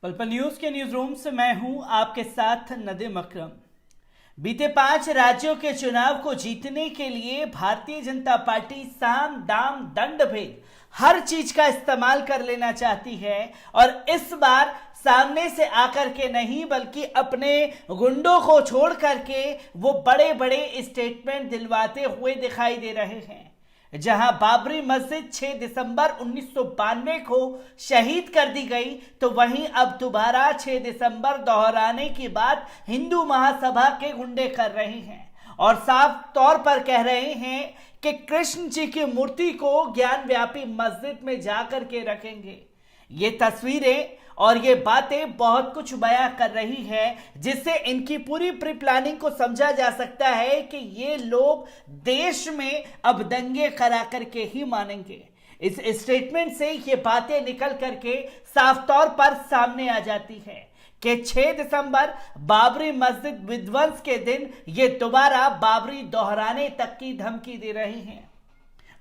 पल न्यूज के news room से मैं हूं आपके साथ नदीम अकरम। बीते 5 राज्यों के चुनाव को जीतने के लिए भारतीय जनता पार्टी साम दाम दंड भेद हर चीज का इस्तेमाल कर लेना चाहती है और इस बार सामने से आकर के नहीं बल्कि अपने गुंडों को छोड़ करके वो बड़े बड़े स्टेटमेंट दिलवाते हुए दिखाई दे रहे हैं। जहां बाबरी मस्जिद 6 दिसंबर 1992 को शहीद कर दी गई, तो वहीं अब दोबारा 6 दिसंबर दोहराने की बात हिंदू महासभा के गुंडे कर रहे हैं और साफ तौर पर कह रहे हैं कि कृष्ण जी की मूर्ति को ज्ञान व्यापी मस्जिद में जाकर के रखेंगे। ये तस्वीरें और ये बातें बहुत कुछ बयां कर रही है, जिससे इनकी पूरी प्री प्लानिंग को समझा जा सकता है कि ये लोग देश में अब दंगे करा करके ही मानेंगे। इस स्टेटमेंट से ये बातें निकल करके साफ तौर पर सामने आ जाती है कि 6 दिसंबर बाबरी मस्जिद विध्वंस के दिन ये दोबारा बाबरी दोहराने तक की धमकी दे रहे हैं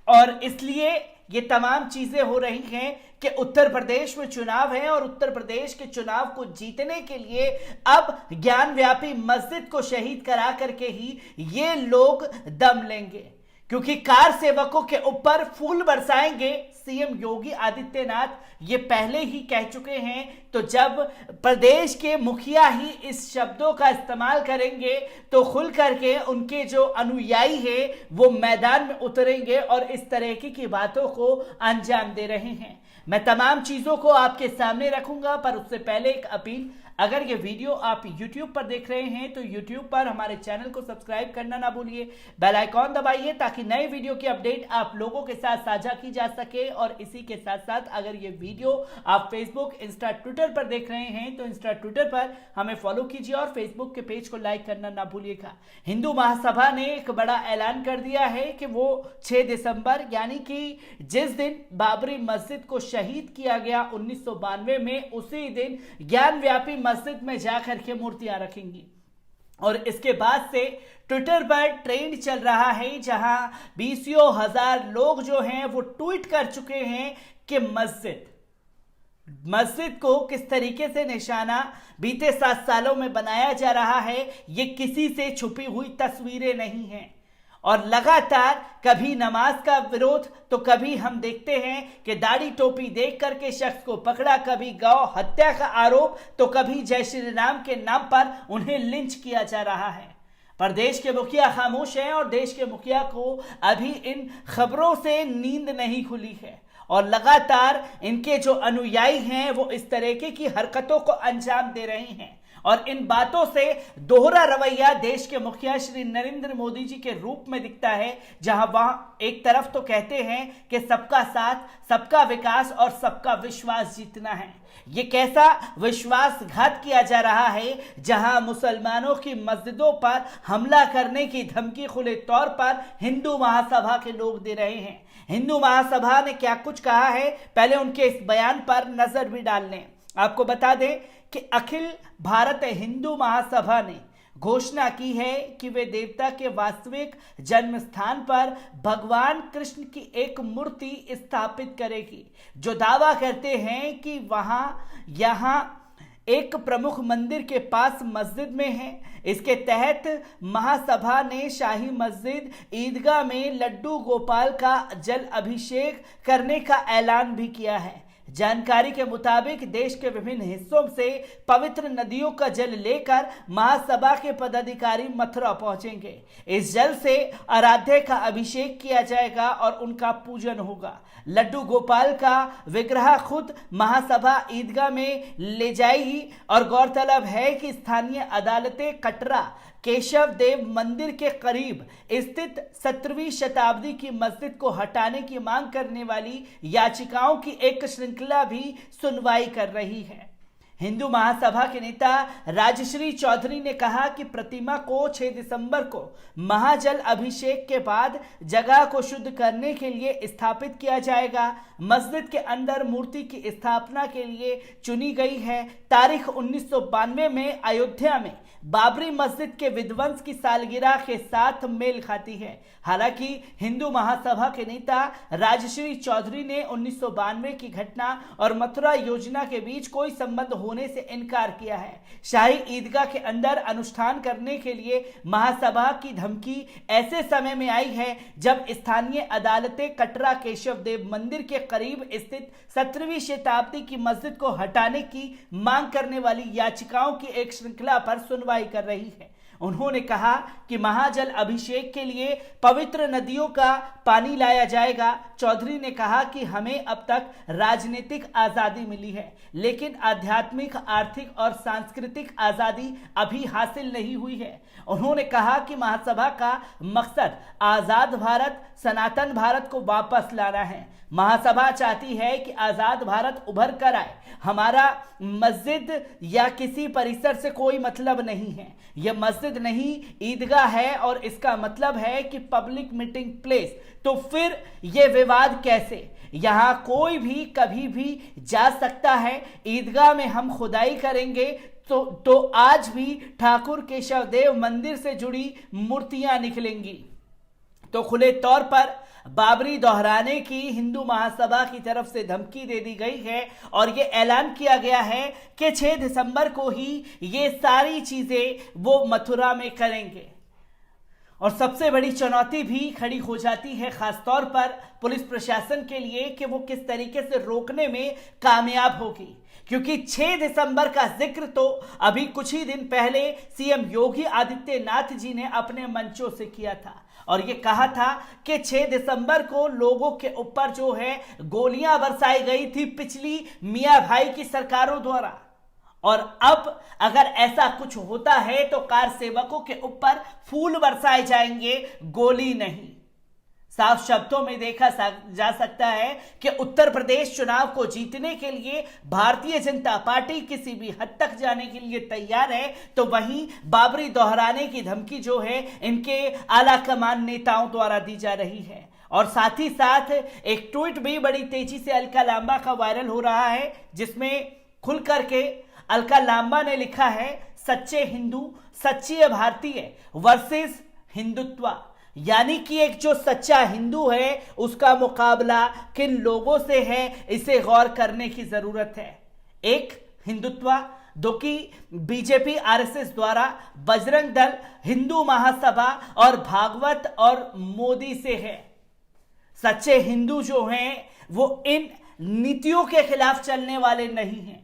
और इसलिए ये तमाम चीजें हो रही हैं कि उत्तर प्रदेश में चुनाव है और उत्तर प्रदेश के चुनाव को जीतने के लिए अब ज्ञान व्यापी मस्जिद को शहीद करा करके ही ये लोग दम लेंगे, क्योंकि कार सेवकों के ऊपर फूल बरसाएंगे। सीएम योगी आदित्यनाथ ये पहले ही कह चुके हैं, तो जब प्रदेश के मुखिया ही इस शब्दों का इस्तेमाल करेंगे तो खुल करके उनके जो अनुयायी हैं वो मैदान में उतरेंगे और इस तरह की बातों को अंजाम दे रहे हैं। मैं तमाम चीजों को आपके सामने रखूंगा, पर उससे पहले एक अपील, अगर ये वीडियो आप YouTube पर देख रहे हैं तो YouTube पर हमारे चैनल को सब्सक्राइब करना ना भूलिए, बेल आइकॉन दबाइए ताकि नए वीडियो की अपडेट आप लोगों के साथ साझा की जा सके। और इसी के साथ साथ अगर ये वीडियो आप फेसबुक, इंस्टा, ट्विटर पर देख रहे हैं तो इंस्टा, ट्विटर पर हमें फॉलो कीजिए और फेसबुक के पेज को लाइक करना ना भूलिएगा। हिंदू महासभा ने एक बड़ा ऐलान कर दिया है कि वो 6 दिसंबर यानी कि जिस दिन बाबरी मस्जिद को शहीद किया गया 1992 में, उसी दिन ज्ञान व्यापी मस्जिद में जाकर के मूर्तियां रखेंगी। और इसके बाद से ट्विटर पर ट्रेंड चल रहा है, जहां 20,000 लोग जो हैं वो ट्वीट कर चुके हैं कि मस्जिद को किस तरीके से निशाना बीते 7 सालों में बनाया जा रहा है, ये किसी से छुपी हुई तस्वीरें नहीं हैं। और लगातार कभी नमाज का विरोध तो कभी हम देखते हैं कि दाढ़ी टोपी देख करके शख्स को पकड़ा, कभी गौ हत्या का आरोप तो कभी जय श्री राम के नाम पर उन्हें लिंच किया जा रहा है। पर देश के मुखिया खामोश हैं और देश के मुखिया को अभी इन खबरों से नींद नहीं खुली है और लगातार इनके जो अनुयायी हैं वो इस तरीके की हरकतों को अंजाम दे रहे हैं। और इन बातों से दोहरा रवैया देश के मुखिया श्री नरेंद्र मोदी जी के रूप में दिखता है, जहां वहां एक तरफ तो कहते हैं कि सबका साथ, सबका विकास और सबका विश्वास जीतना है। ये कैसा विश्वासघात किया जा रहा है, जहां मुसलमानों की मस्जिदों पर हमला करने की धमकी खुले तौर पर हिंदू महासभा के लोग दे रहे हैं। हिंदू महासभा ने क्या कुछ कहा है, पहले उनके इस बयान पर नजर भी डाल लें। आपको बता दें कि अखिल भारत हिंदू महासभा ने घोषणा की है कि वे देवता के वास्तविक जन्म स्थान पर भगवान कृष्ण की एक मूर्ति स्थापित करेगी, जो दावा करते हैं कि यहाँ एक प्रमुख मंदिर के पास मस्जिद में है। इसके तहत महासभा ने शाही मस्जिद ईदगाह में लड्डू गोपाल का जल अभिषेक करने का ऐलान भी किया है। जानकारी के मुताबिक देश के विभिन्न हिस्सों से पवित्र नदियों का जल लेकर महासभा के पदाधिकारी मथुरा पहुंचेंगे। इस जल से आराध्य का अभिषेक किया जाएगा और उनका पूजन होगा। लड्डू गोपाल का विग्रह खुद महासभा ईदगाह में ले जाएगी और गौरतलब है कि स्थानीय अदालतें कटरा केशव देव मंदिर के करीब स्थित 17वीं शताब्दी की मस्जिद को हटाने की मांग करने वाली याचिकाओं की एक श्रृंखला भी सुनवाई कर रही है। हिंदू महासभा के नेता राजश्री चौधरी ने कहा कि प्रतिमा को 6 दिसंबर को महाजल अभिषेक के बाद जगह को शुद्ध करने के लिए स्थापित किया जाएगा। मस्जिद के अंदर मूर्ति की स्थापना के लिए चुनी गई है तारीख 1992 में अयोध्या में बाबरी मस्जिद के विध्वंस की सालगिरह के साथ मेल खाती है। हालांकि हिंदू महासभा के नेता राजश्री चौधरी ने 1992 की घटना और मथुरा योजना के बीच कोई संबंध होने से इनकार किया है। शाही ईदगाह के अंदर अनुष्ठान करने के लिए महासभा की धमकी ऐसे समय में आई है जब स्थानीय अदालतें कटरा केशव देव मंदिर के करीब स्थित 17वीं शताब्दी की मस्जिद को हटाने की मांग करने वाली याचिकाओं की एक श्रृंखला पर सुनवाई कर रही है। उन्होंने कहा कि महाजल अभिषेक के लिए पवित्र नदियों का पानी लाया जाएगा। चौधरी ने कहा कि हमें अब तक राजनीतिक आजादी मिली है, लेकिन आध्यात्मिक, आर्थिक और सांस्कृतिक आजादी अभी हासिल नहीं हुई है। उन्होंने कहा कि महासभा का मकसद आजाद भारत, सनातन भारत को वापस लाना है। महासभा चाहती है कि आजाद भारत उभर कर आए। हमारा मस्जिद या किसी परिसर से कोई मतलब नहीं है। यह मस्जिद नहीं, ईदगाह है और इसका मतलब है कि पब्लिक मीटिंग प्लेस। तो फिर यह विवाद कैसे? यहां कोई भी कभी भी जा सकता है। ईदगाह में हम खुदाई करेंगे तो आज भी ठाकुर केशव देव मंदिर से जुड़ी मूर्तियां निकलेंगी। तो खुले तौर पर बाबरी दोहराने की हिंदू महासभा की तरफ से धमकी दे दी गई है और यह ऐलान किया गया है कि 6 दिसंबर को ही ये सारी चीजें वो मथुरा में करेंगे। और सबसे बड़ी चुनौती भी खड़ी हो जाती है खासतौर पर पुलिस प्रशासन के लिए कि वो किस तरीके से रोकने में कामयाब होगी, क्योंकि 6 दिसंबर का जिक्र तो अभी कुछ ही दिन पहले सीएम योगी आदित्यनाथ जी ने अपने मंचों से किया था और ये कहा था कि 6 दिसंबर को लोगों के ऊपर जो है गोलियां बरसाई गई थी पिछली मियां भाई की सरकारों द्वारा। और अब अगर ऐसा कुछ होता है तो कार सेवकों के ऊपर फूल बरसाए जाएंगे, गोली नहीं। साफ शब्दों में देखा जा सकता है कि उत्तर प्रदेश चुनाव को जीतने के लिए भारतीय जनता पार्टी किसी भी हद तक जाने के लिए तैयार है, तो वहीं बाबरी दोहराने की धमकी जो है इनके आला कमान नेताओं द्वारा दी जा रही है। और साथ ही साथ एक ट्वीट भी बड़ी तेजी से अलका लांबा का वायरल हो रहा है, जिसमें खुल करके अलका लांबा ने लिखा है, सच्चे हिंदू, सच्ची भारतीय वर्सेस हिंदुत्व। यानी कि एक जो सच्चा हिंदू है उसका मुकाबला किन लोगों से है, इसे गौर करने की जरूरत है। एक हिंदुत्व, दो कि बीजेपी आरएसएस द्वारा बजरंग दल, हिंदू महासभा और भागवत और मोदी से है। सच्चे हिंदू जो हैं वो इन नीतियों के खिलाफ चलने वाले नहीं हैं।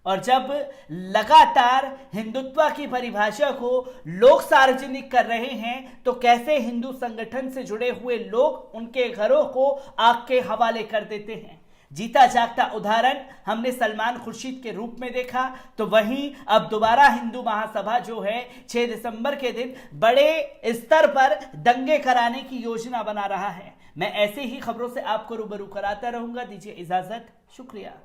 और जब लगातार हिंदुत्व की परिभाषा को लोग सार्वजनिक कर रहे हैं तो कैसे हिंदू संगठन से जुड़े हुए लोग उनके घरों को आग के हवाले कर देते हैं। जीता जागता उदाहरण हमने सलमान खुर्शीद के रूप में देखा, तो वहीं अब दोबारा हिंदू महासभा जो है 6 दिसंबर के दिन बड़े स्तर पर दंगे कराने की योजना बना रहा है। मैं ऐसे ही खबरों से आपको रूबरू कराता रहूंगा। दीजिए इजाजत, शुक्रिया।